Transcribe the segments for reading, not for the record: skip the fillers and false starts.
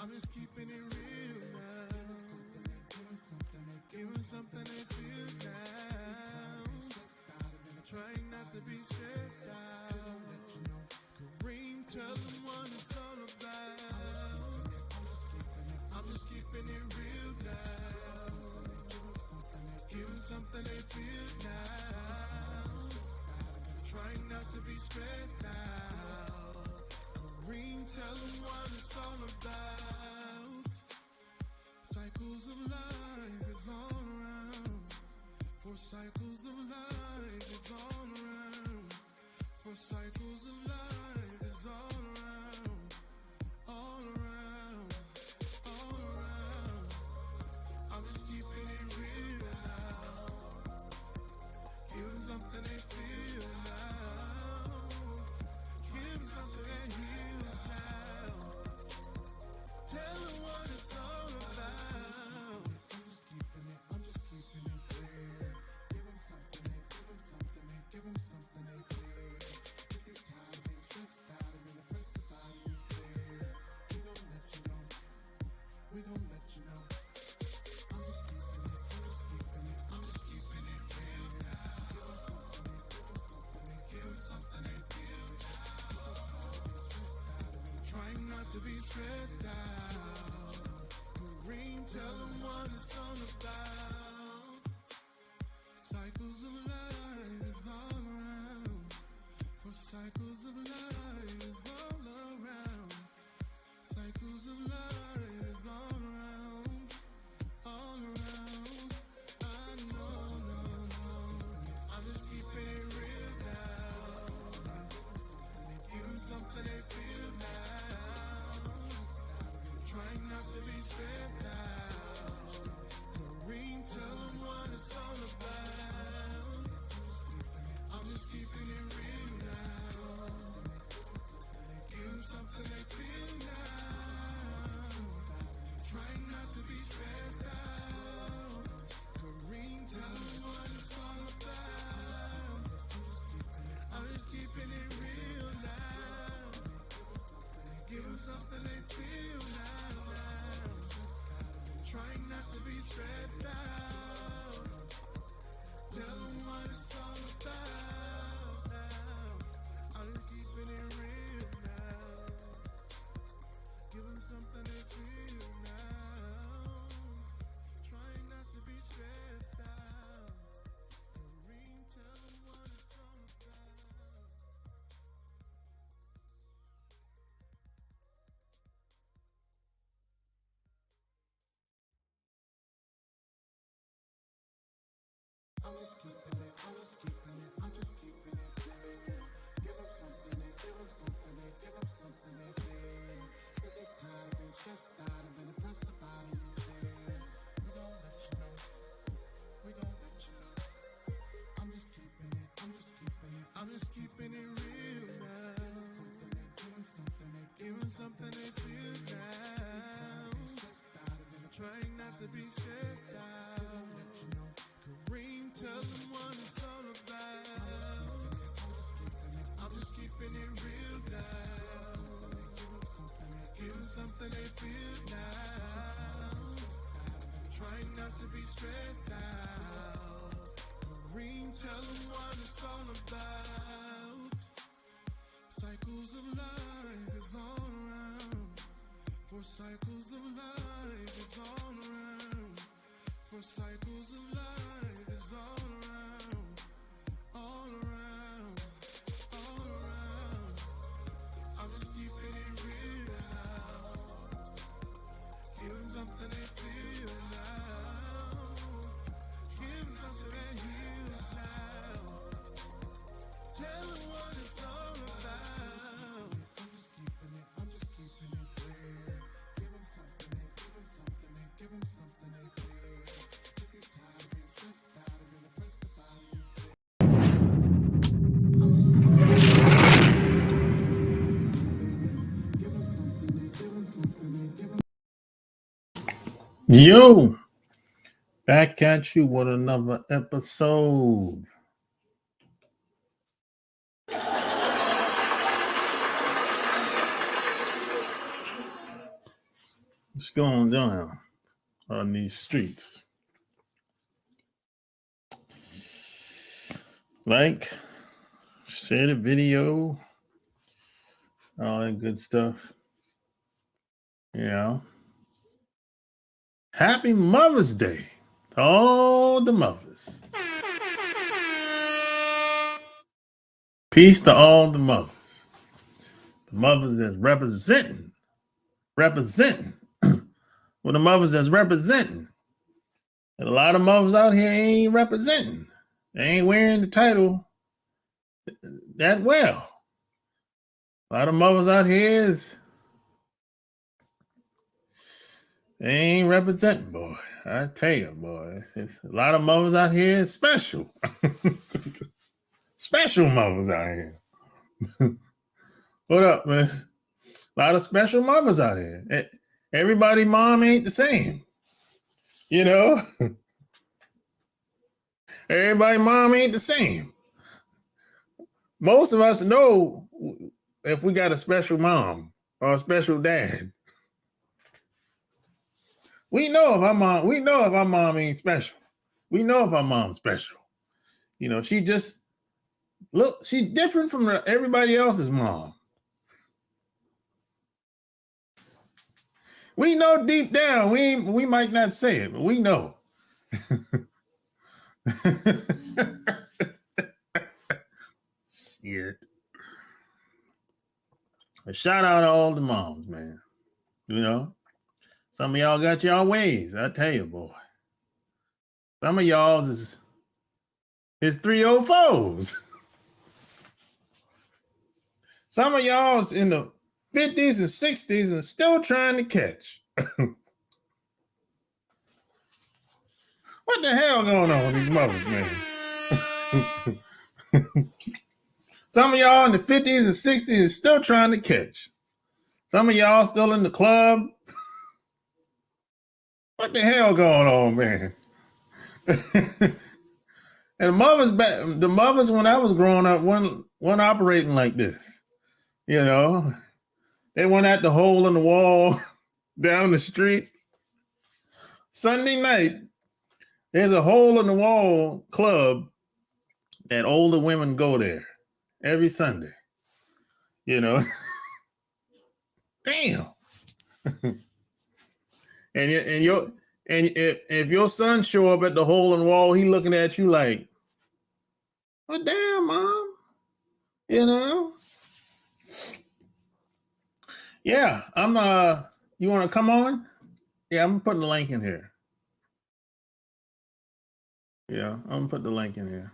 I'm just keeping it real now. Giving something they feel now. Trying not to be stressed out. Kareem, tell them what it's all about. I'm just keeping it real now. Giving something they feel now. Trying not to be stressed out. Kareem, tell them what it's all about. Cycles of life is all around. For cycles of life is all around. For cycles of life is all around. All around. All around. I'm just keeping it real now. Give them something they feel now. Give them something they heal now. Tell them what it's all about. I'm just keeping it clear. Give them something they feel. If you're tired of being stressed out and being oppressed about it, you clear. We gon' let you know. We gon' let you know. I'm just keeping it real now. Give them something they feel now. Trying not to be stressed out. Kareem, tell them what it's all about. Cycles of life is all around. For cycles of life is all around. Cycles of life is all around. All around. I know, no. I'm just keeping it real now. Give them something they feel now. Trying not to be stressed out. Kareem, tell them what it's all about. I'm just keeping it real now. Give them something they feel now. Trying not to be stressed out. Kareem, tell them what it's all about. I'm just keeping it real now. Give them something they feel now. Trying not to be stressed out. Tell them what it's all about now. I'm just keeping it real now. Give them something they feel now. Trying not to be stressed out. Kareem, tell them what it's all about. I'm just keeping it clear. Give them something they feel. If they're tired of being stressed out and been oppressed about it, you clear. We gon' let you know. I'm just keeping it real now. Give them something they feel now. Trying not to be stressed out. Kareem, tell them what it's all about. I'm just keeping it real now. Give them something they feel now. Trying not to be stressed out. Kareem, tell them what it's all about. Cycles of life is all around. For cycles of life is all around. For cycles of life is all around. All around. All around. I'm just keeping it real now. Give them something they feel now. Give them something they heal now. Tell them what it's all about. I'm just keeping it clear. Give them something they feel. If you're tired of being stressed out and being oppressed about it, you clear. I'm just keeping it clear. Give them something they give them. Yo, back at you with another episode. What's going down on these streets? Like, share the video, all that good stuff. Yeah. Happy Mother's Day to all the mothers. Peace to all the mothers. The mothers that's representing. Well, the mothers that's representing. And a lot of mothers out here ain't representing. They ain't wearing the title that well. A lot of mothers out here they ain't representing, boy. I tell you, boy. It's a lot of mothers out here is special. Special mothers out here. What up, man? A lot of special mothers out here. Everybody mom ain't the same. You know? Everybody mom ain't the same. Most of us know if we got a special mom or a special dad. We know if our mom ain't special. We know if our mom's special. You know, she's different from everybody else's mom. We know deep down, we might not say it, but we know. Shit. A shout out to all the moms, man. You know, some of y'all got y'all ways. I tell you, boy. Some of y'all's is 304s. Some of y'all's in the 50s and 60s and still trying to catch. What the hell going on with these mothers, man? Some of y'all in the 50s and 60s are still trying to catch. Some of y'all still in the club. What the hell going on, man? And the mothers when I was growing up weren't operating like this. You know, they went at the hole in the wall down the street. Sunday night, there's a hole in the wall club that older women go there every Sunday. You know, damn. And if your son show up at the hole in the wall, he looking at you like, "Oh damn, mom," you know. Yeah, you want to come on? Yeah, I'm putting the link in here. Yeah, I'm gonna put the link in here.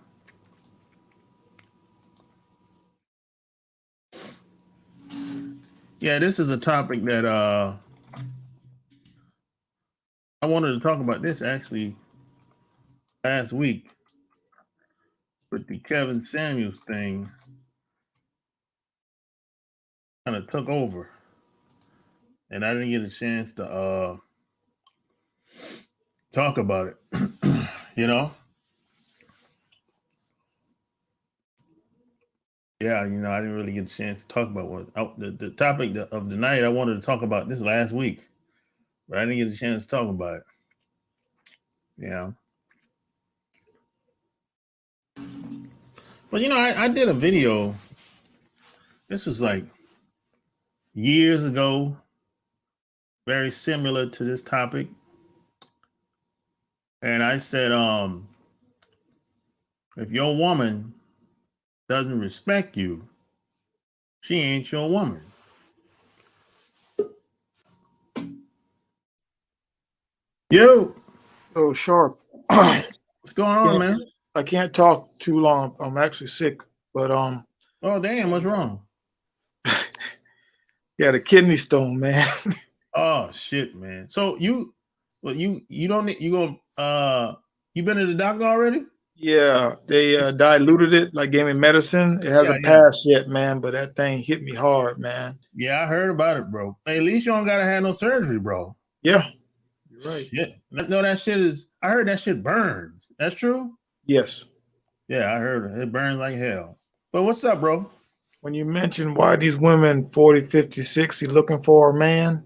Yeah, this is a topic that I wanted to talk about this actually last week with the Kevin Samuels thing. Kind of took over, and I didn't get a chance to talk about it. You know. Yeah, you know, I didn't really get a chance to talk about the topic of the night. I wanted to talk about this last week, but I didn't get a chance to talk about it. Yeah. But, you know, I did a video. This was like years ago, very similar to this topic. And I said, if your woman doesn't respect you, she ain't your woman. Yo, Sharp. What's going on, man? I can't talk too long. I'm actually sick, but Oh damn, what's wrong? got a kidney stone, man. Oh shit, man. So you don't need you been to the doctor already? Yeah, they diluted it, like gave me medicine. It hasn't passed yet, man, but that thing hit me hard, man. Yeah, I heard about it, bro. Hey, at least you don't gotta have no surgery, bro. Yeah, you're right. Shit. No, that shit is. I heard that shit burns. That's true. Yes. Yeah, I heard it. It burns like hell. But what's up, bro? When you mentioned why these women 40, 50, 60 looking for a man.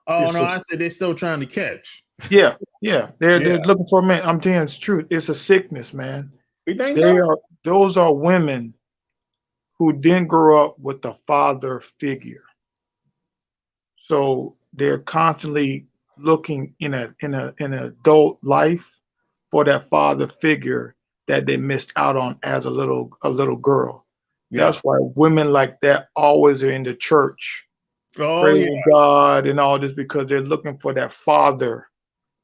Oh It's no, a, I said they're still trying to catch. yeah, yeah. They're Yeah. looking for a man. I'm telling you the truth. It's a sickness, man. You think They so? are those are women who didn't grow up with a father figure. So they're constantly looking in an adult life for that father figure that they missed out on as a little girl. Yeah. That's why women like that always are in the church, Oh yeah. praising God and all this because they're looking for that father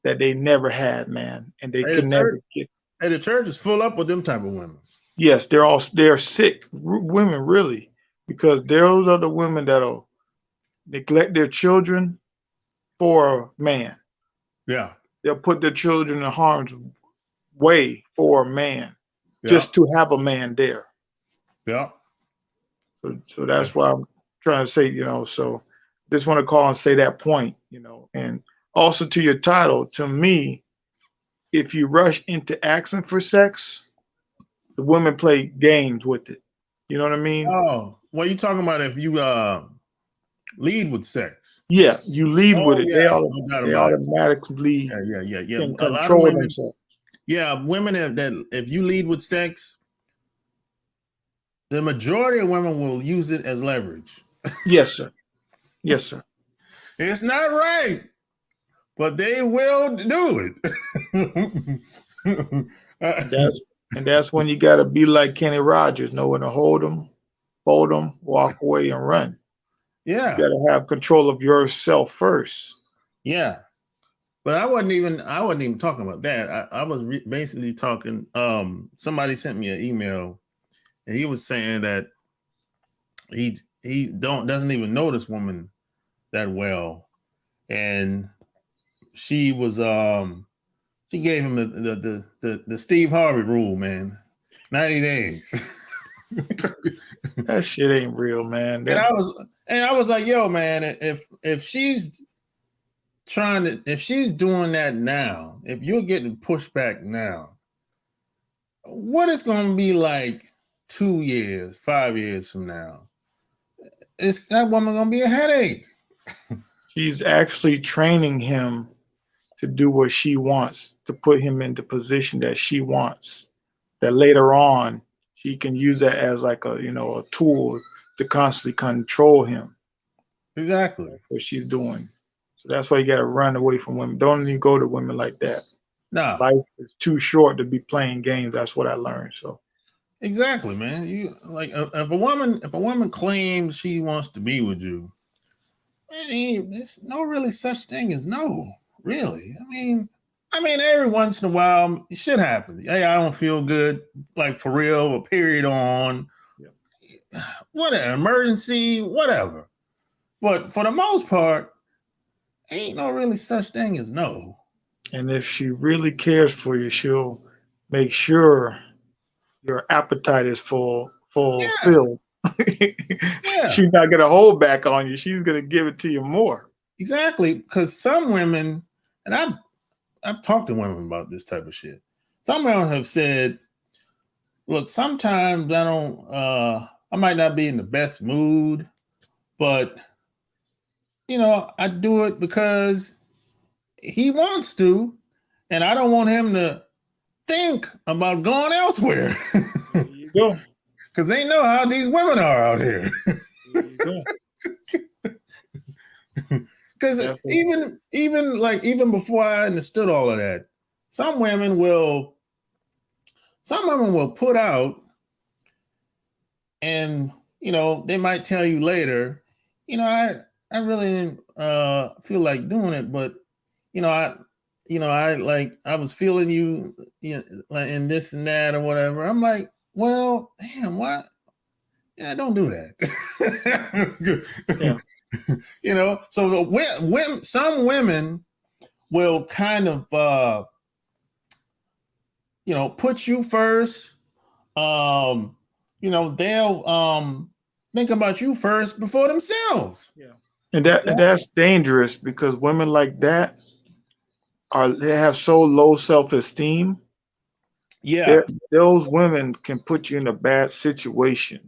that they never had, man, and they Hey, the can never church. get. Hey, the church is full up with them type of women. Yes, they're sick women, really, because those are the women that'll neglect their children for a man. Yeah. They'll put their children in harm's way for a man, Yeah. just to have a man there. Yeah. So that's why I'm trying to say, so just want to call and say that point, and also to your title, to me, if you rush into asking for sex, the women play games with it. You know what I mean? Oh, what are you talking about? If you lead with sex? Yeah, you lead with Oh it. yeah, They no doubt they about it. automatically Yeah. can A lot of control women. themselves. Yeah, women that if you lead with sex, the majority of women will use it as leverage. Yes, sir. Yes, sir. It's not right, but they will do it. And that's when you got to be like Kenny Rogers, know when to hold them, fold them, walk away, and run. You Yeah, got to have control of yourself first. yeah. But I wasn't even talking about that. I was basically talking. Somebody sent me an email, and he was saying that he doesn't even know this woman that well, and she was she gave him the Steve Harvey rule, man, 90 days. That shit ain't real, man. and That I was like, yo, man, if she's if she's doing that now, if you're getting pushed back now, what it's gonna be like 2 years, 5 years from now? Is that woman gonna be a headache? she's actually training him to do what she wants, to put him in the position that she wants. That later on she can use that as like a tool to constantly control him. Exactly. What she's doing. So that's why you got to run away from women. Don't even go to women like that. Nah, Life is too short to be playing games. That's what I learned. So exactly, man. You like if a woman claims she wants to be with you, there's no really such thing as no, really. I mean, every once in a while, it should happen. Hey, I don't feel good, like for real, a period on, yeah. what an emergency, whatever. But for the most part, ain't no really such thing as no. And if she really cares for you, she'll make sure your appetite is Yeah, fulfilled. yeah, She's not gonna hold back on you. She's gonna give it to you more. exactly. Because some women, and I've talked to women about this type of shit. Some women have said, look, sometimes I might not be in the best mood, but I do it because he wants to, and I don't want him to think about going elsewhere. There you go. Because they know how these women are out here. There you go. Because even before I understood all of that, some women will put out, and they might tell you later, I really didn't feel like doing it, but I was feeling you, like in this and that or whatever. I'm like, well, damn, what? Yeah, don't do that. Yeah. So some women will kind of put you first. They'll think about you first before themselves. Yeah. And that's dangerous because women like that they have so low self-esteem. Yeah, There, those women can put you in a bad situation.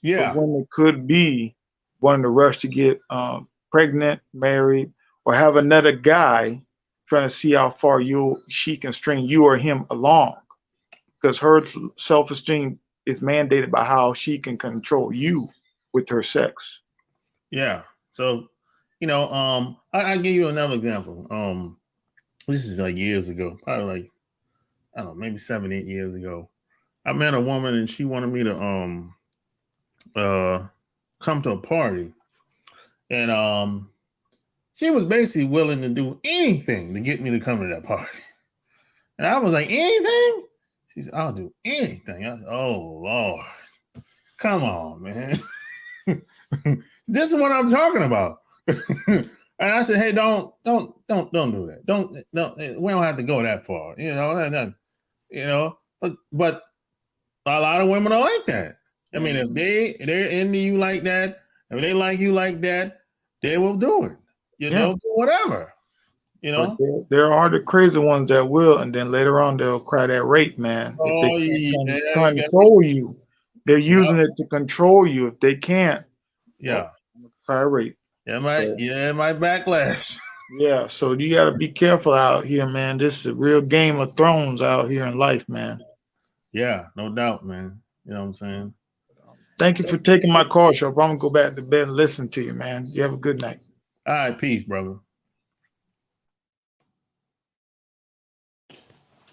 Those yeah, women could be wanting to rush to get pregnant, married, or have another guy trying to see how far she can string you or him along, because her self-esteem is mandated by how she can control you with her sex. Yeah. So, I give you another example. This is like years ago, probably like, I don't know, maybe 7, 8 years ago. I met a woman and she wanted me to come to a party. And she was basically willing to do anything to get me to come to that party. And I was like, anything? She said, I'll do anything. I said, oh Lord. Come on, man. This is what I'm talking about. And I said, hey, don't do that. Don't, we don't have to go that far. But a lot of women are like that. I mean, if they're into you like that, if they like you like that, they will do it. Do whatever. But there are the crazy ones that will, and then later on they'll cry that rape, man. If they can't control you, they're using it to control you. If they can't, cry rape. It might backlash. Yeah, so you got to be careful out here, man. This is a real Game of Thrones out here in life, man. Yeah, no doubt, man. You know what I'm saying? Thank you for taking my call, Sharp. I'm gonna go back to bed and listen to you, man. You have a good night. All right, peace, brother.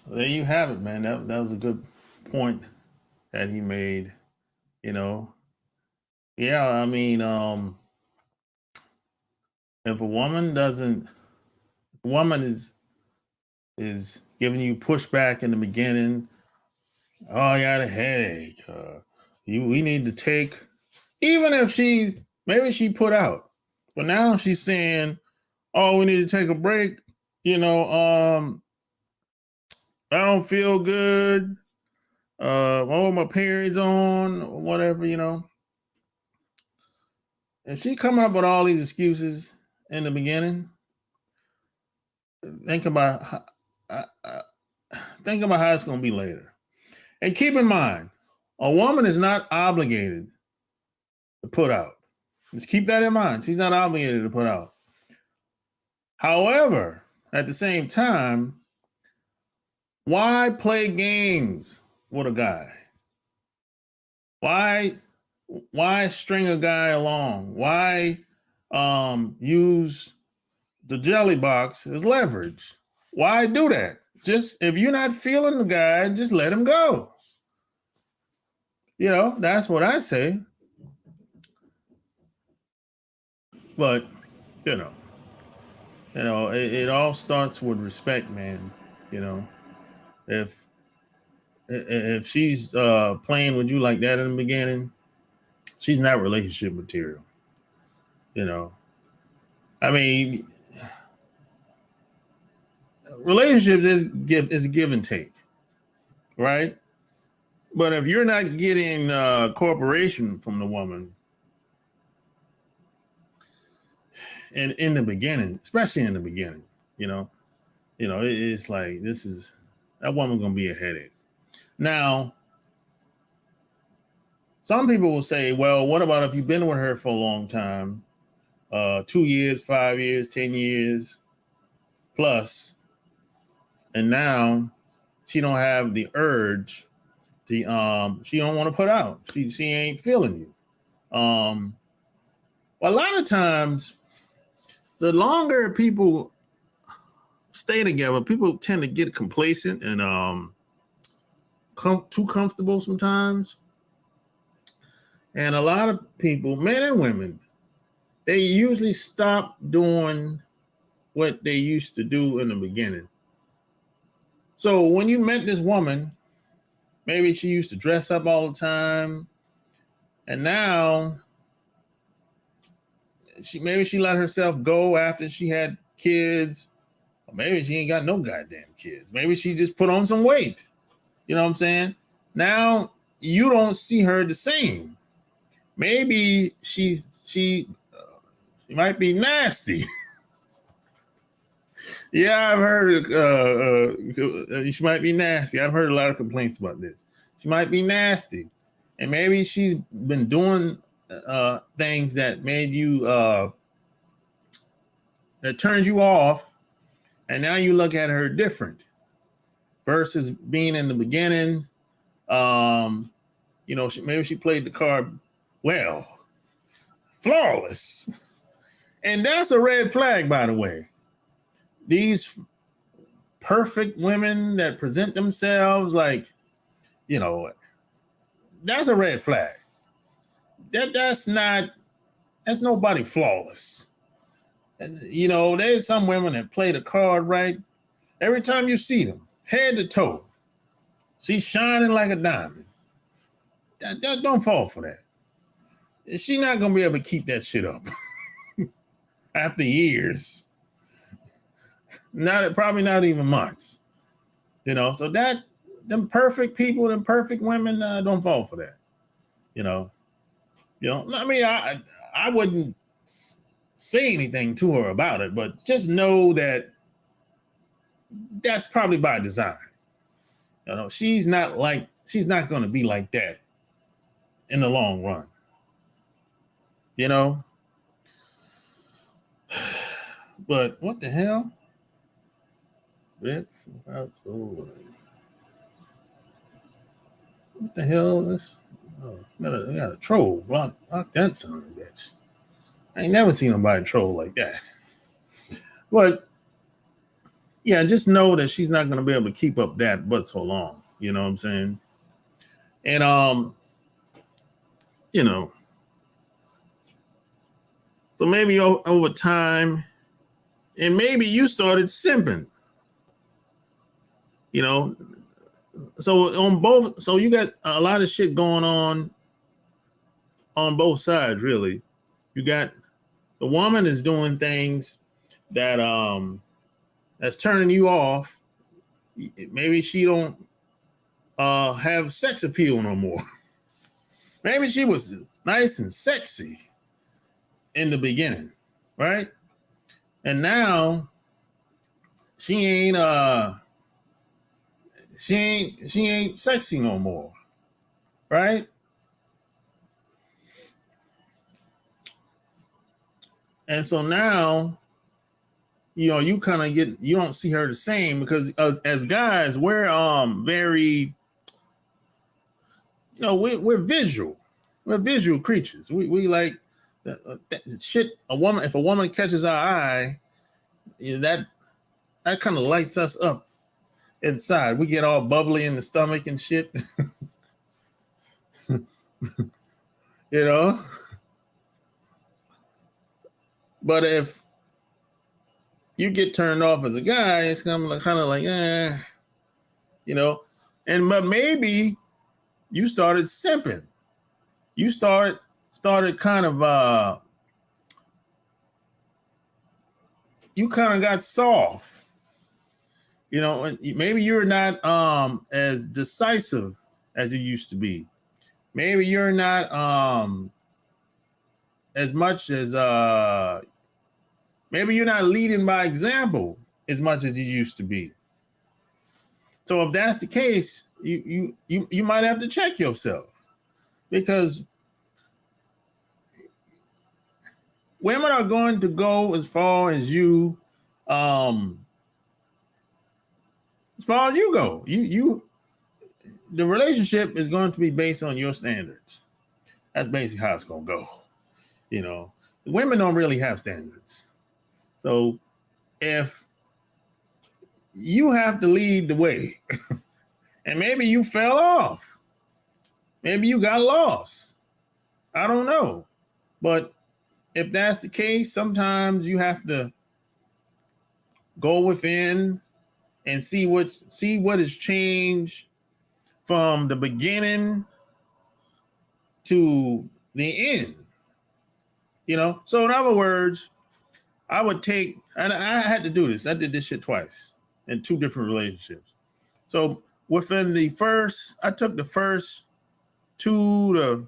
There you have it, man. That was a good point that he made. Yeah, I mean, if a woman is giving you pushback in the beginning, oh, I got a headache. We need to take, even if maybe she put out, but now she's saying, oh, we need to take a break. I don't feel good. Oh, my period's on, whatever, If she coming up with all these excuses in the beginning, think about how it's going to be later. And keep in mind, a woman is not obligated to put out. Just keep that in mind. She's not obligated to put out. However, at the same time, why play games with a guy? Why string a guy along? Why use the jelly box as leverage? Why do that? Just if you're not feeling the guy, just let him go. That's what I say. But it all starts with respect, man. If she's playing with you like that in the beginning, she's not relationship material. I mean, relationships is give and take, right? But if you're not getting cooperation from the woman, and in the beginning, especially in the beginning, it's like that woman's gonna be a headache. Now, some people will say, well, what about if you've been with her for a long time, 2 years, 5 years, 10 years plus, and now she don't have the urge she don't want to put out. She ain't feeling you. A lot of times, the longer people stay together, people tend to get complacent and too comfortable sometimes. And a lot of people, men and women, they usually stop doing what they used to do in the beginning. So when you met this woman, maybe she used to dress up all the time, and now maybe she let herself go after she had kids, or maybe she ain't got no goddamn kids. Maybe she just put on some weight. You know what I'm saying? Now you don't see her the same. Maybe she might be nasty. Yeah, I've heard she might be nasty. I've heard a lot of complaints about this. She might be nasty, and maybe she's been doing things that made you that turns you off, and now you look at her different versus being in the beginning. Maybe she played the card well, flawless. And that's a red flag, by the way. These perfect women that present themselves like, that's a red flag. That's nobody flawless. There's some women that play the card right. Every time you see them, head to toe, she's shining like a diamond. Don't fall for that. She's not gonna be able to keep that shit up after years. Probably not even months. So that them perfect people, them perfect women, don't fall for that. I mean, I wouldn't say anything to her about it, but just know that that's probably by design. She's not going to be like that in the long run. But what the hell? What the hell is this? Oh, I got a troll. Block that son of a bitch. I ain't never seen nobody troll like that. But yeah, just know that she's not going to be able to keep up that but so long. You know what I'm saying? And so maybe over time, and maybe you started simping. So you got a lot of shit going on both sides, really. You got the woman is doing things that that's turning you off. Maybe she don't have sex appeal no more. Maybe she was nice and sexy in the beginning, right? And now she ain't sexy no more, right? And so now, you kind of you don't see her the same because as guys, we're very, we're visual. We're visual creatures. We like that shit. If a woman catches our eye, that kind of lights us up inside. We get all bubbly in the stomach and shit. But if you get turned off as a guy, it's kind of like, but maybe you started simping. You started kind of, you kind of got soft. Maybe you're not as decisive as you used to be. Maybe you're not as much as maybe you're not leading by example as much as you used to be. So if that's the case, you might have to check yourself, because women are going to go as far as you go. The relationship is going to be based on your standards. That's basically how it's going to go. Women don't really have standards. So if you have to lead the way, and maybe you fell off, maybe you got lost, I don't know. But if that's the case, sometimes you have to go within and see what has changed from the beginning to the end. So in other words, I would take, and I had to do this. I did this shit twice in two different relationships. So I took the first 2 to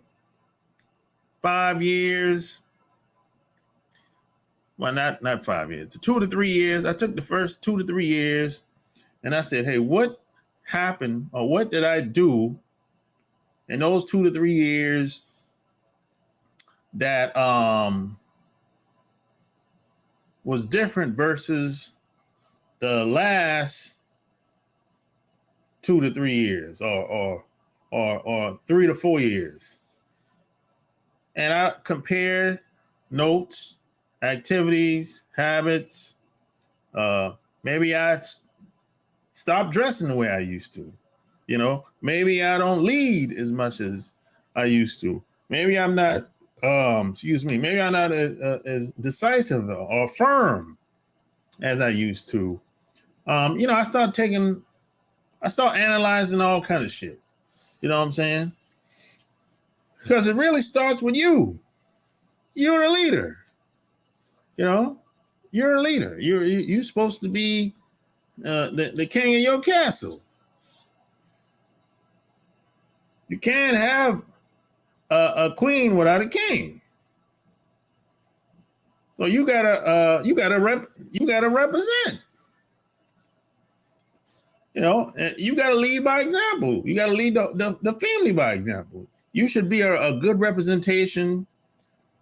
5 years. Well, not 5 years, 2 to 3 years. I took the first 2 to 3 years and I said, hey, what happened or what did I do in those 2 to 3 years that was different versus the last 2 to 3 years or 3 to 4 years. And I compared notes, activities, habits. Maybe I stopped dressing the way I used to. You know, maybe I don't lead as much as I used to. Maybe I'm not, maybe I'm not as decisive or firm as I used to. I start analyzing all kind of shit. You know what I'm saying? Because it really starts with you. You're a leader. You know, you're a leader. You're supposed to be the king of your castle. You can't have a queen without a king. So you gotta represent. You know, you gotta lead by example. You gotta lead the family by example. You should be a good representation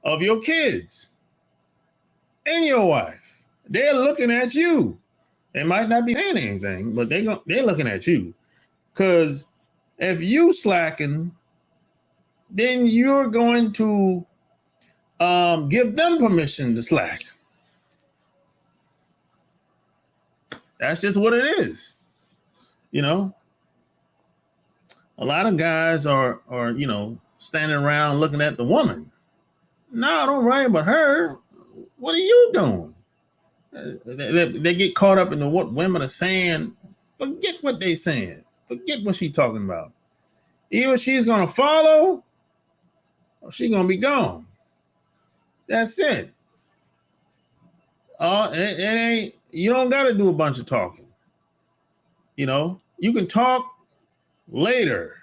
of your kids and your wife. They're looking at you. They might not be saying anything, but they're looking at you. Because if you slacken, then you're going to give them permission to slack. That's just what it is. You know, a lot of guys are standing around looking at the woman. No, don't worry about her. What are you doing? They get caught up in what women are saying. Forget what they're saying. Forget what she's talking about. Either she's going to follow or she's going to be gone. That's it. It ain't, you don't got to do a bunch of talking. You know, you can talk later.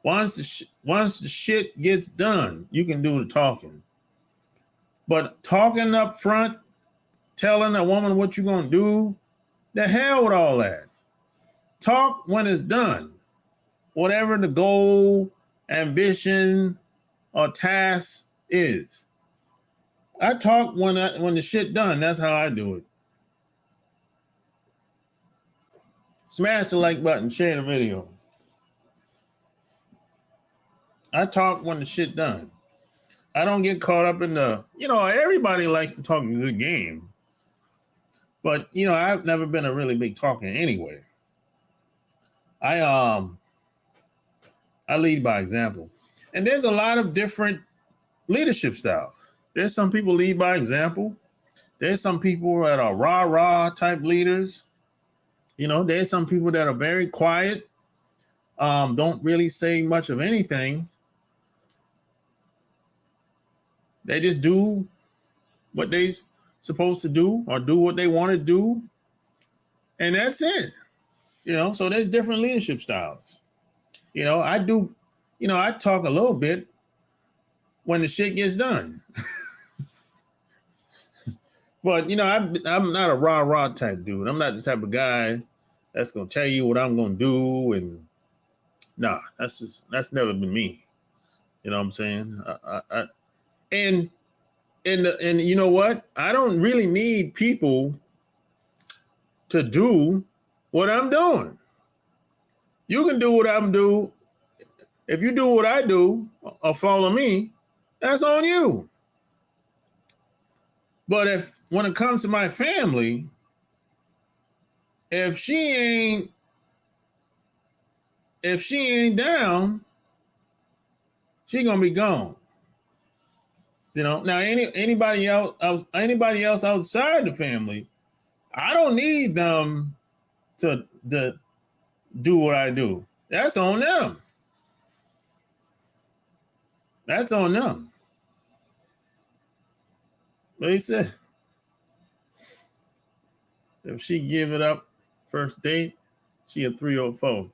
Once the shit gets done, you can do the talking. But talking up front, telling a woman what you're going to do, the hell with all that. Talk when it's done. Whatever the goal, ambition, or task is. I talk when the shit done. That's how I do it. Smash the like button, share the video. I talk when the shit done. I don't get caught up in everybody likes to talk a good game. But, I've never been a really big talker anyway. I lead by example. And there's a lot of different leadership styles. There's some people lead by example. There's some people that are rah-rah type leaders. There's some people that are very quiet, don't really say much of anything. They just do what they're supposed to do or do what they want to do. And that's it. So there's different leadership styles. I talk a little bit when the shit gets done. But, I'm not a rah-rah type dude. I'm not the type of guy that's going to tell you what I'm going to do. And nah, that's never been me. You know what I'm saying? And you know what? I don't really need people to do what I'm doing. You can do what I'm doing. If you do what I do or follow me, that's on you. But when it comes to my family, if she ain't down, she gonna be gone. Now anybody else outside the family, I don't need them to do what I do. That's on them. That's on them. But he said, if she give it up first date, she a 304.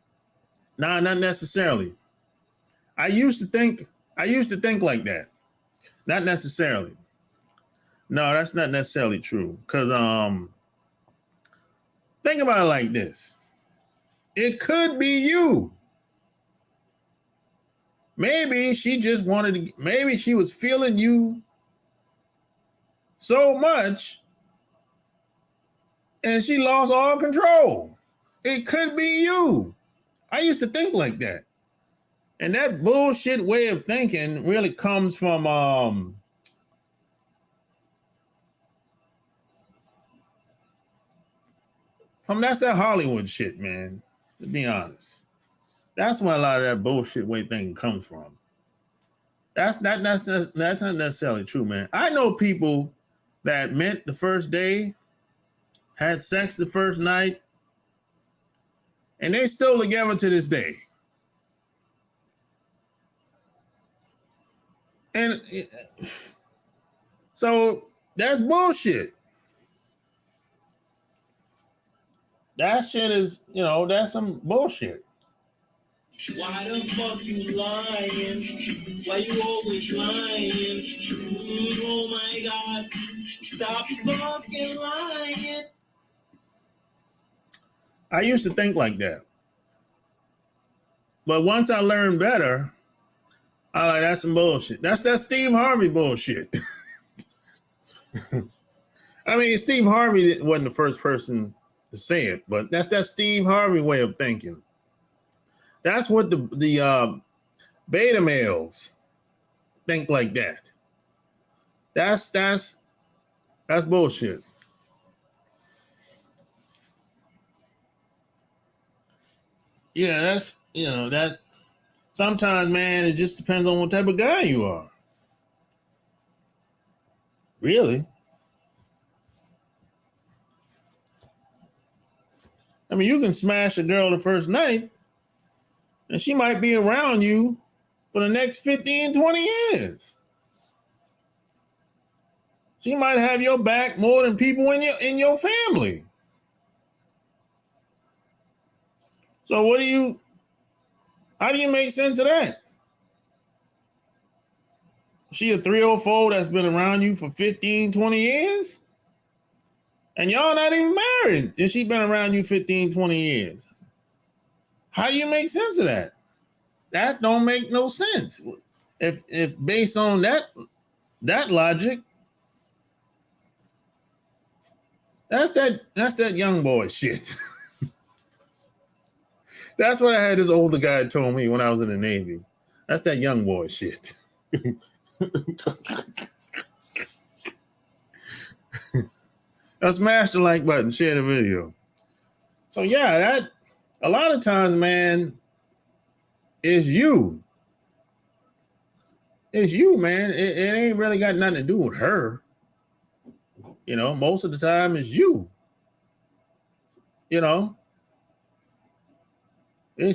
Nah, not necessarily. I used to think like that. Not necessarily. No, that's not necessarily true. Because think about it like this. It could be you. Maybe she just maybe she was feeling you so much and she lost all control. It could be you. I used to think like that. And that bullshit way of thinking really comes from that's that Hollywood shit, man. To be honest. That's where a lot of that bullshit way thinking comes from. That's not necessarily true, man. I know people that met the first day, had sex the first night, and they still together to this day. And so that's bullshit. That shit is, that's some bullshit. Why the fuck you lying? Why you always lying? Oh my God. Stop fucking lying. I used to think like that. But once I learned better, I like, that's some bullshit. That's that Steve Harvey bullshit. I mean, Steve Harvey wasn't the first person to say it, but that's that Steve Harvey way of thinking. That's what the beta males think like that. That's bullshit. Yeah, that's that. Sometimes, man, it just depends on what type of guy you are. Really? I mean, you can smash a girl the first night, and she might be around you for the next 15, 20 years. She might have your back more than people in your family. So how do you make sense of that? She a 304 that's been around you for 15, 20 years? And y'all not even married, and she been around you 15, 20 years. How do you make sense of that? That don't make no sense. If based on that logic, that's that young boy shit. That's what I had this older guy told me when I was in the Navy. That's that young boy shit. Now smash the like button, share the video. So yeah, that a lot of times, man, it's you. It's you, man. It ain't really got nothing to do with her. Most of the time it's you. It's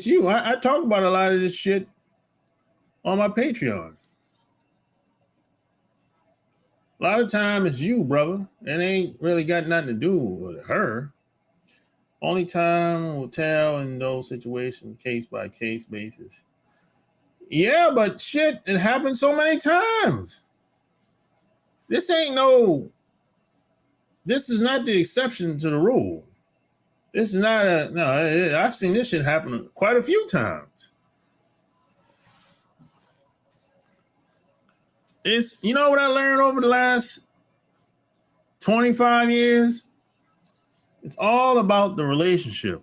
you. I talk about a lot of this shit on my Patreon. A lot of time it's you, brother. It ain't really got nothing to do with her. Only time will tell in those situations, case by case basis. Yeah, but shit, it happens so many times. This is not the exception to the rule. This is not I've seen this shit happen quite a few times. It's, what I learned over the last 25 years? It's all about the relationship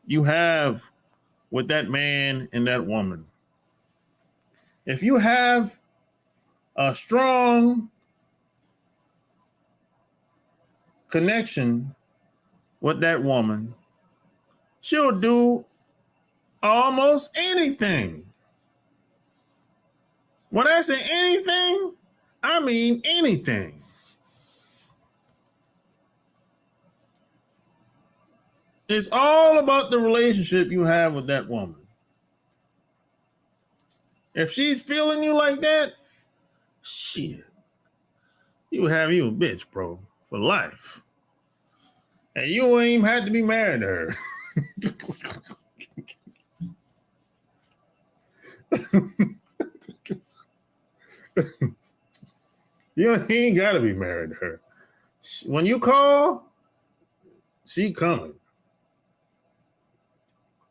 you have with that man and that woman. If you have a strong connection with that woman, she'll do almost anything. When I say anything, I mean anything. It's all about the relationship you have with that woman. If she's feeling you like that, shit, you have you a bitch, bro, for life. And you ain't even had to be married to her. You ain't got to be married to her. When you call, she coming.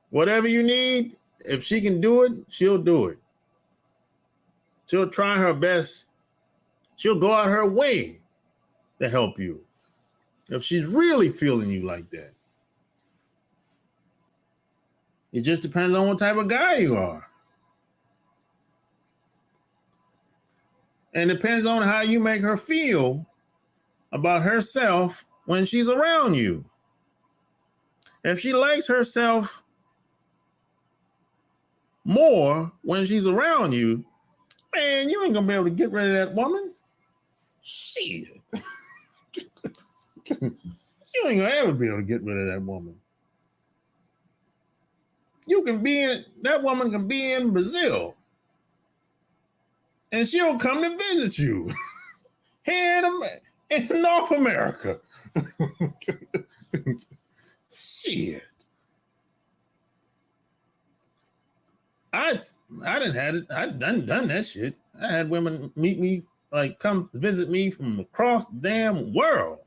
Whatever you need, if she can do it, she'll do it. She'll try her best. She'll go out her way to help you. if she's really feeling you like that. It just depends on what type of guy you are. And depends on how you make her feel about herself when she's around you. If she likes herself more when she's around you, man, you ain't gonna be able to get rid of that woman. Shit. You ain't gonna ever be able to get rid of that woman. That woman can be in Brazil and she'll come to visit you here in North America. Shit. I done that shit. I had women meet me, like come visit me from across the damn world.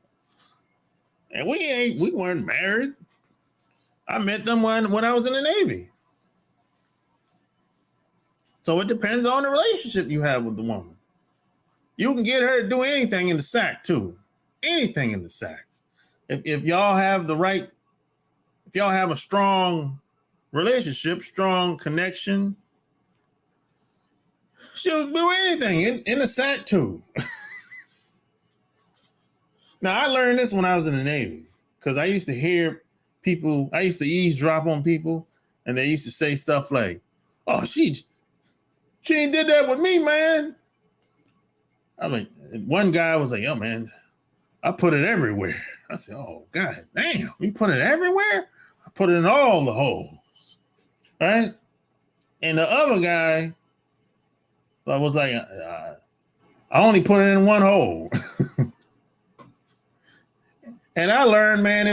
And we weren't married. I met them when I was in the Navy. So it depends on the relationship you have with the woman. You can get her to do anything in the sack too. Anything in the sack. If y'all have a strong relationship, strong connection, she'll do anything in the sack too. Now, I learned this when I was in the Navy because I used to hear people, I used to eavesdrop on people, and they used to say stuff like, oh, she ain't did that with me, man. I mean, one guy was like, oh, man, I put it everywhere. I said, oh, God damn, you put it everywhere? I put it in all the holes, right? And the other guy was like, I only put it in one hole. And I learned, man,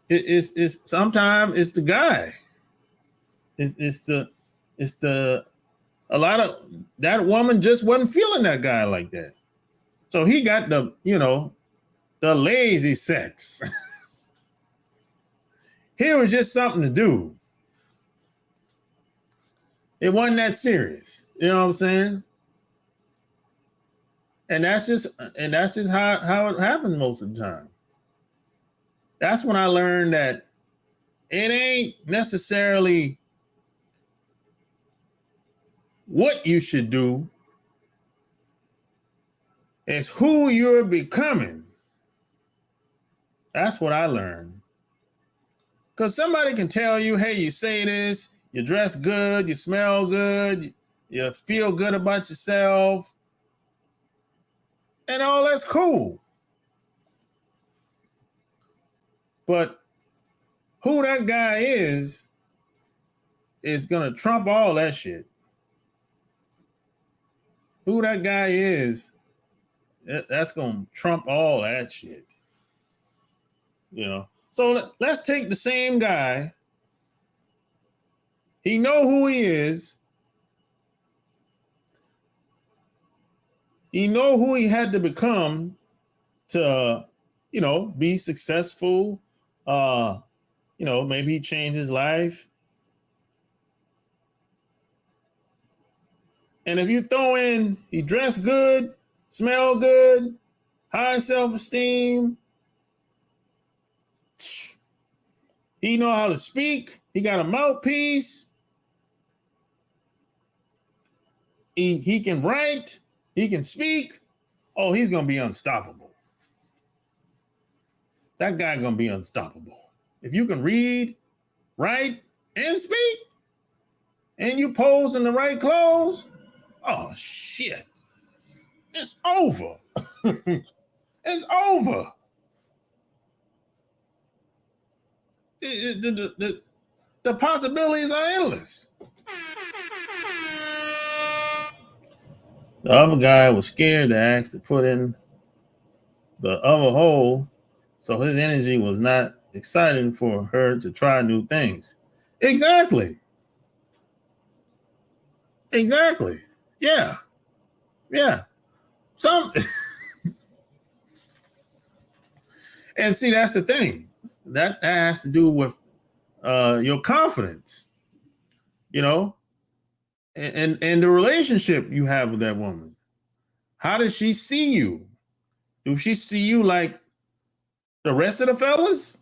it's sometimes it's the guy. A lot of that woman just wasn't feeling that guy like that. So he got the lazy sex. Here was just something to do. It wasn't that serious. You know what I'm saying? And that's just how it happens most of the time. That's when I learned that it ain't necessarily what you should do. It's who you're becoming. That's what I learned. Because somebody can tell you, hey, you say this, you dress good, you smell good, you feel good about yourself, and all that's cool. But who that guy is going to trump all that shit. Who that guy is, that's going to trump all that shit. You know? So let's take the same guy. He know who he is. He know who he had to become to, be successful. Maybe he changed his life. And if you throw in, he dressed good, smell good, high self-esteem, he know how to speak, he got a mouthpiece, he can write, he can speak, oh, he's going to be unstoppable. That guy going to be unstoppable. If you can read, write, and speak, and you pose in the right clothes, oh, shit. It's over. It's over. The possibilities are endless. The other guy was scared to ask to put in the other hole, so his energy was not exciting for her to try new things. Exactly. Yeah. And see, that's the thing. That has to do with your confidence, and the relationship you have with that woman. How does she see you? Does she see you like the rest of the fellas.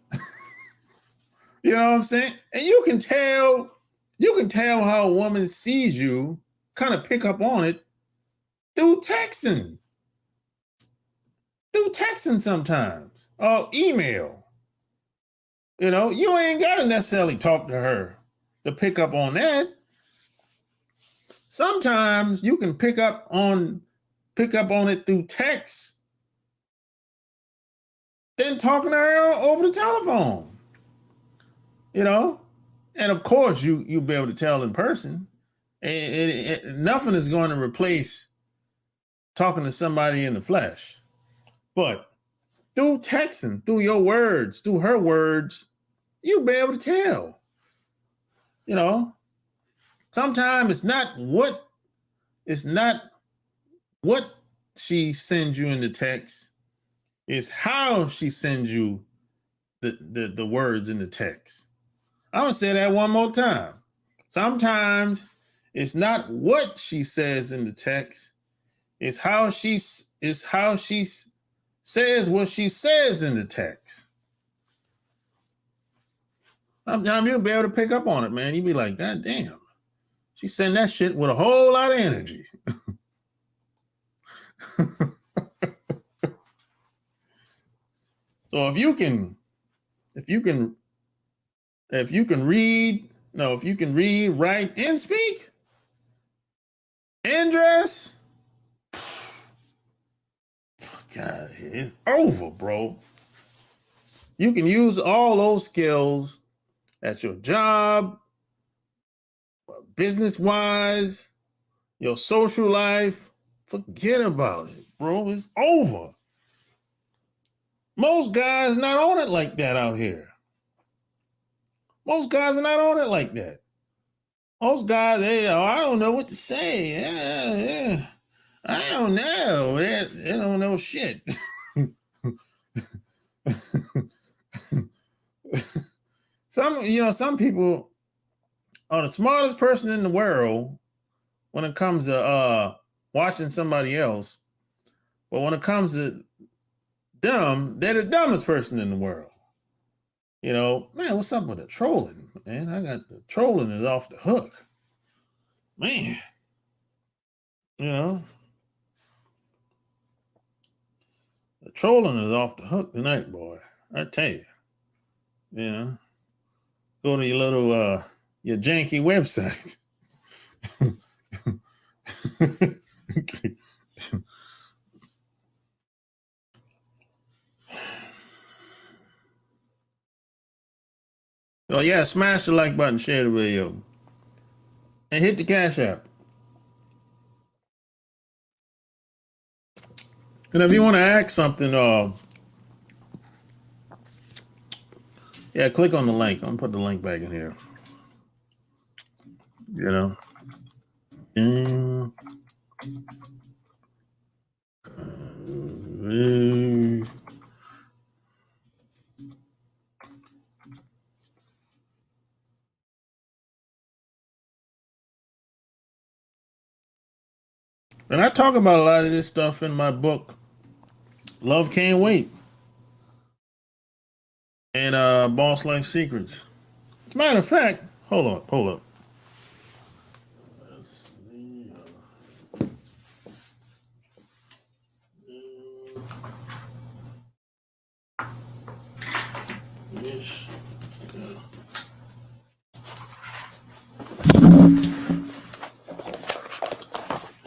You know what I'm saying? And you can tell how a woman sees you, kind of pick up on it through texting. Through texting sometimes. Or email. You know, you ain't gotta necessarily talk to her to pick up on that. Sometimes you can pick up on it through text, then talking to her over the telephone. You know, and of course you'll be able to tell in person. Nothing is going to replace talking to somebody in the flesh. But through texting, through your words, through her words, you'll be able to tell. You know, sometimes it's not what she sends you in the text, it's how she sends you the words in the text. I'm gonna say that one more time. Sometimes it's not what she says in the text, it's how she says what she says in the text. Sometimes you'll be able to pick up on it, man. You'll be like, God damn, she sent that shit with a whole lot of energy. So if you can read, write, and speak, and dress, God, it's over, bro. You can use all those skills at your job, business-wise, your social life. Forget about it, bro. It's over. Most guys not on it like that out here. Most guys are not on it like that. Most guys, I don't know what to say. Yeah. I don't know. They don't know shit. Some people are the smartest person in the world when it comes to watching somebody else. But when it comes to dumb, they're the dumbest person in the world. You know, man, what's up with the trolling, man? I got the trolling is off the hook. Man, you know, the trolling is off the hook tonight, boy. I tell you. You know, go to your little, your janky website. Oh yeah, smash the like button, share the video, and hit the Cash App. And if you want to ask something, yeah, click on the link. I'm gonna put the link back in here. You know. And I talk about a lot of this stuff in my book, Love Can't Wait, and Boss Life Secrets. As a matter of fact, hold up.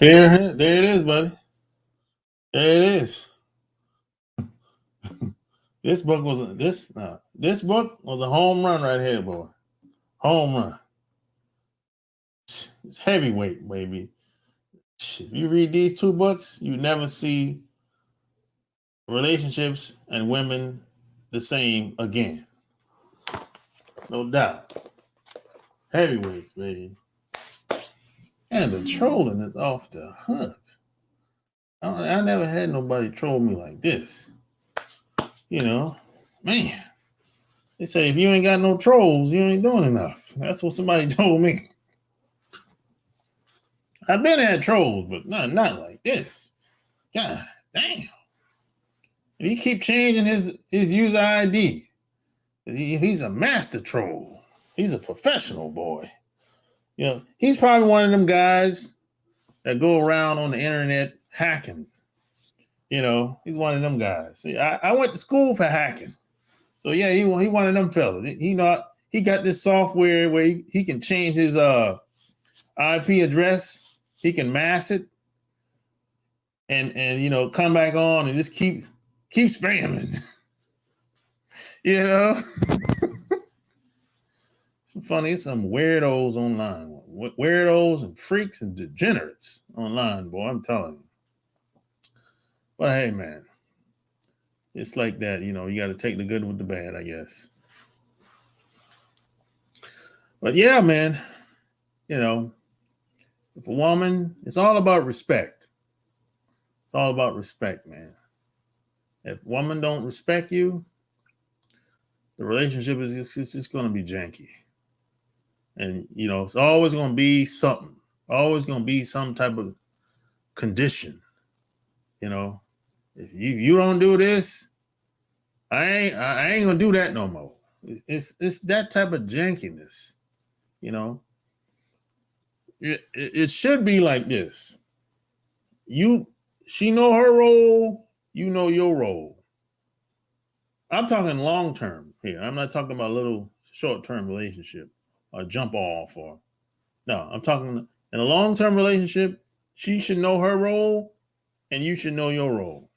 There it is, buddy. There it is. This book was a home run right here, boy. Home run. It's heavyweight, baby. If you read these two books, you never see relationships and women the same again. No doubt. Heavyweights, baby. And the trolling is off the hook. I never had nobody troll me like this. You know, man. They say if you ain't got no trolls, you ain't doing enough. That's what somebody told me. I've been had trolls, but not like this. God damn. And he keep changing his user ID. He's a master troll. He's a professional boy. You know, he's probably one of them guys that go around on the internet hacking. You know, he's one of them guys. See, I went to school for hacking. So yeah, he one of them fellas. He got this software where he can change his IP address. He can mask it and you know, come back on and just keep spamming. You know? Some weirdos online. Weirdos and freaks and degenerates online, boy, I'm telling you. But hey, man, it's like that, you know, you got to take the good with the bad, I guess. But yeah, man, you know, if a woman, it's all about respect. It's all about respect, man. If a woman don't respect you, the relationship is just going to be janky. And, you know, it's always going to be something. Always going to be some type of condition. You know, if you don't do this, I ain't going to do that no more. It's that type of jankiness, you know. It should be like this. She know her role, you know your role. I'm talking long term here. I'm not talking about a little short-term relationship or jump off or no, I'm talking in a long-term relationship, she should know her role and you should know your role.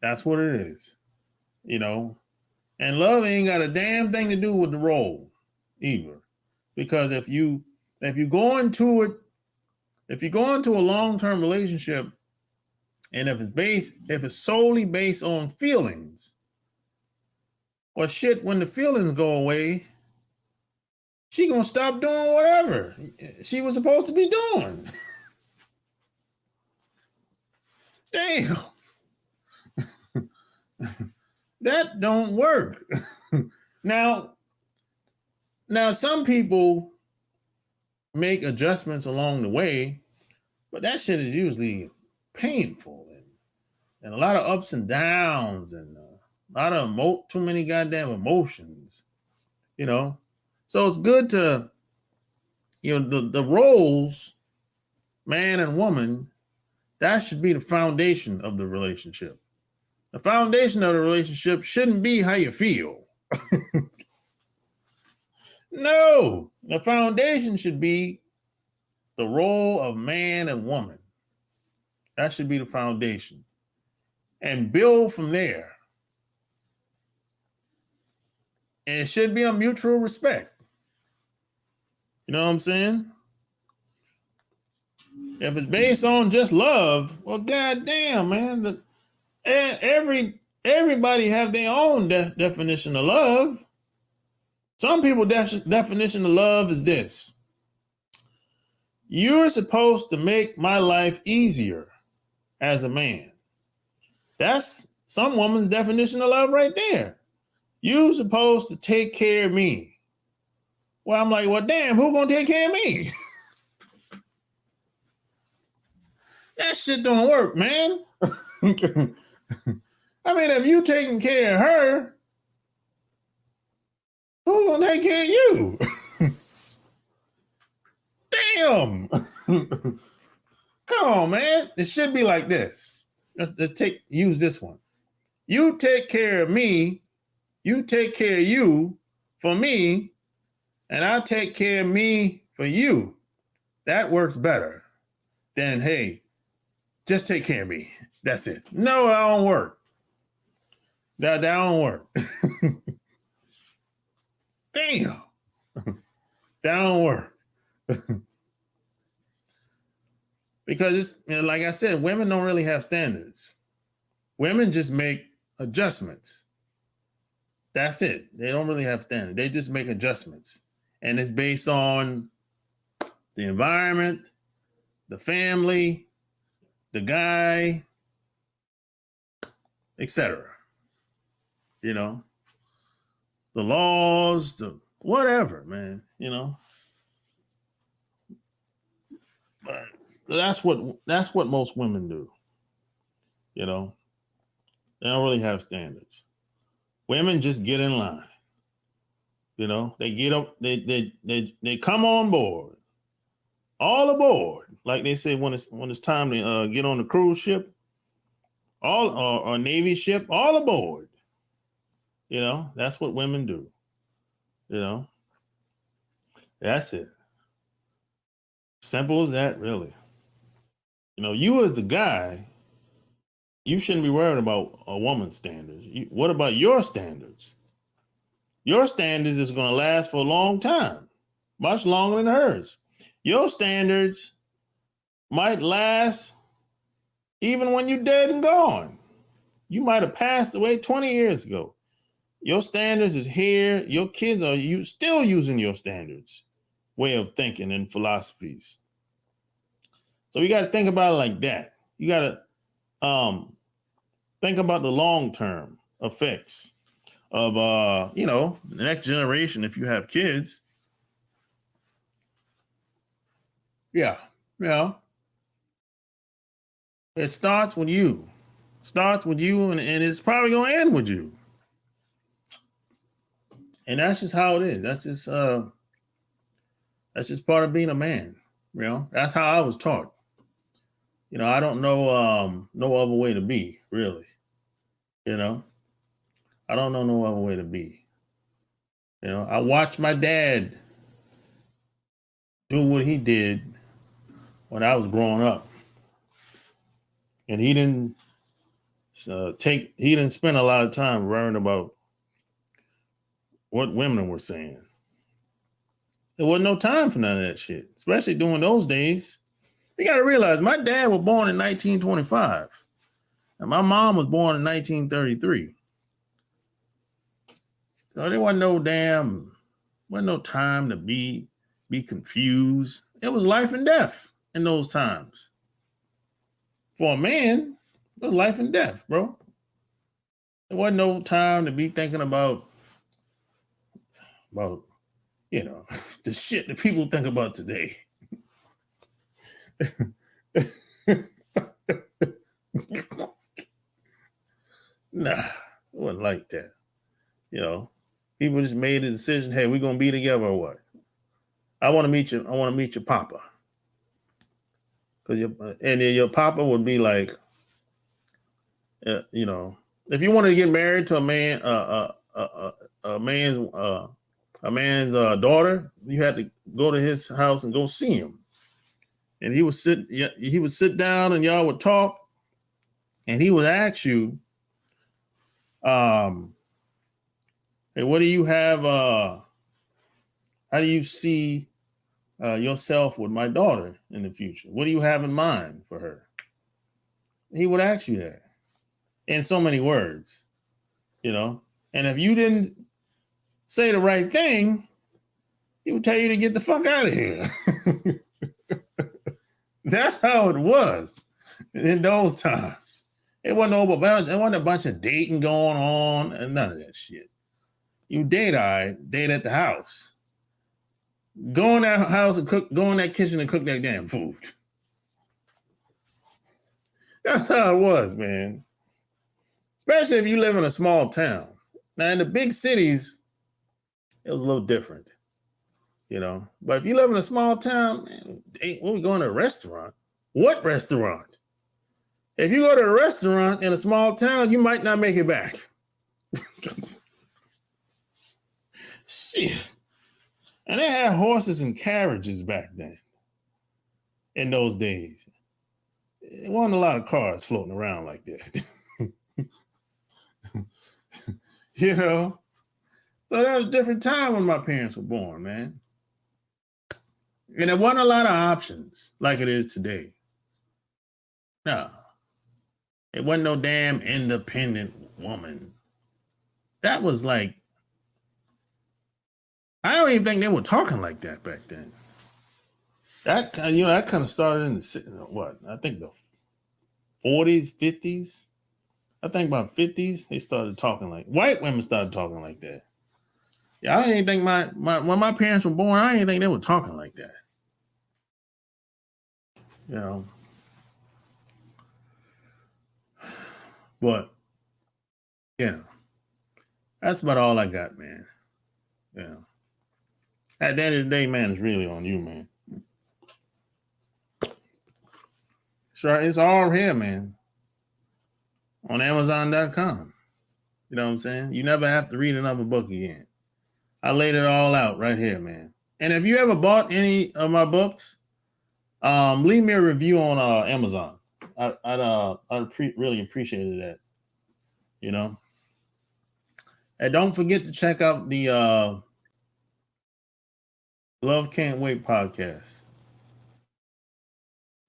That's what it is. You know, and love ain't got a damn thing to do with the role either. Because if you go into a long-term relationship and if it's solely based on feelings, well shit, when the feelings go away, she gonna stop doing whatever she was supposed to be doing. Damn. That don't work. Now, some people make adjustments along the way, but that shit is usually painful and a lot of ups and downs and a lot of too many goddamn emotions, you know. So it's good to, you know, the roles, man and woman, that should be the foundation of the relationship. The foundation of the relationship shouldn't be how you feel. No, the foundation should be the role of man and woman. That should be the foundation. And build from there. And it should be a mutual respect. You know what I'm saying? If it's based on just love, well, goddamn, man, everybody have their own definition of love. Some people's definition of love is this: you're supposed to make my life easier as a man. That's some woman's definition of love right there. You're supposed to take care of me. Well, I'm like, well, damn, who gonna take care of me? That shit don't work, man. I mean, if you taking care of her, who gonna take care of you? Damn. Come on, man. It should be like this. Let's use this one. You take care of me, you take care of you for me, and I take care of me for you. That works better than, hey, just take care of me. That's it. No, that don't work. That don't work. Damn. That don't work. Because it's, you know, like I said, women don't really have standards. Women just make adjustments. That's it. They don't really have standards. They just make adjustments. And it's based on the environment, the family, the guy, etc. You know, the laws, the whatever, man, you know. But that's what most women do. You know, they don't really have standards. Women just get in line. You know, they get up, they come on board, all aboard, like they say when it's time to get on the cruise ship, all or Navy ship, all aboard. You know, that's what women do. You know, that's it. Simple as that, really. You know, you as the guy, you shouldn't be worried about a woman's standards. What about your standards? Your standards is going to last for a long time, much longer than hers. Your standards might last even when you're dead and gone. You might have passed away 20 years ago. Your standards is here. Your kids are still using your standards, way of thinking and philosophies. So you got to think about it like that. You got to think about the long-term effects of, the next generation if you have kids. Yeah, it starts with you. And it's probably going to end with you. And that's just how it is. That's just part of being a man. You know, that's how I was taught. You know, I don't know no other way to be, really. You know, I don't know no other way to be. You know, I watched my dad do what he did when I was growing up. And he didn't spend a lot of time worrying about what women were saying. There wasn't no time for none of that shit, especially during those days. You got to realize my dad was born in 1925 and my mom was born in 1933. So there wasn't no time to be confused. It was life and death in those times. For a man, it was life and death, bro. There wasn't no time to be thinking about the shit that people think about today. Nah, it wasn't like that. You know, people just made a decision. Hey, we're gonna be together or what? I want to meet you. I want to meet your papa. And your papa would be like, if you wanted to get married to a man, a man's daughter, you had to go to his house and go see him. And he would sit down and y'all would talk, and he would ask you, hey, what do you have? How do you see yourself with my daughter in the future? What do you have in mind for her? He would ask you that in so many words, and if you didn't say the right thing, he would tell you to get the fuck out of here. That's how it was in those times. It wasn't a bunch of dating going on and none of that shit. You date at the house. Go in that house and go in that kitchen and cook that damn food. That's how it was, man. Especially if you live in a small town. Now, in the big cities, it was a little different, But if you live in a small town, man, when we going to a restaurant, what restaurant? If you go to a restaurant in a small town, you might not make it back. Shit. And they had horses and carriages back then, in those days. There wasn't a lot of cars floating around like that. So that was a different time when my parents were born, man. And there wasn't a lot of options like it is today. No. It wasn't no damn independent woman. That was like, I don't even think they were talking like that back then. That kind of started in I think the 40s, 50s. I think about 50s, they started talking like, white women started talking like that. Yeah, I didn't think when my parents were born, I didn't think they were talking like that. But you know, that's about all I got, man. Yeah. At the end of the day, man, it's really on you, man. Sure, it's all here, man. On Amazon.com. You know what I'm saying? You never have to read another book again. I laid it all out right here, man. And if you ever bought any of my books, leave me a review on Amazon. I'd really appreciate that. You know. And don't forget to check out the Love Can't Wait podcast.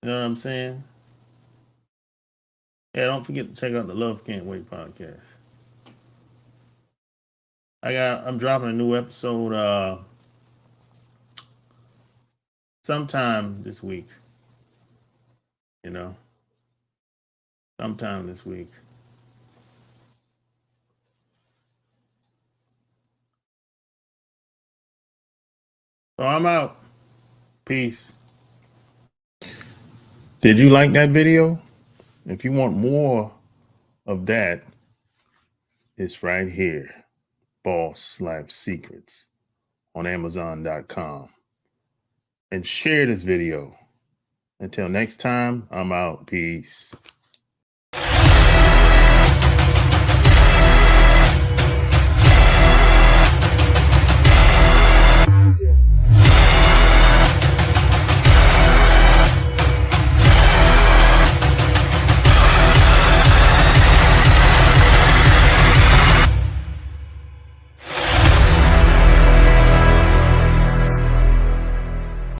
You know what I'm saying? Yeah, don't forget to check out the Love Can't Wait podcast. I'm dropping a new episode sometime this week. You know. Sometime this week. So I'm out. Peace. Did you like that video? If you want more of that, it's right here. Boss Life Secrets on Amazon.com. And share this video. Until next time, I'm out. Peace.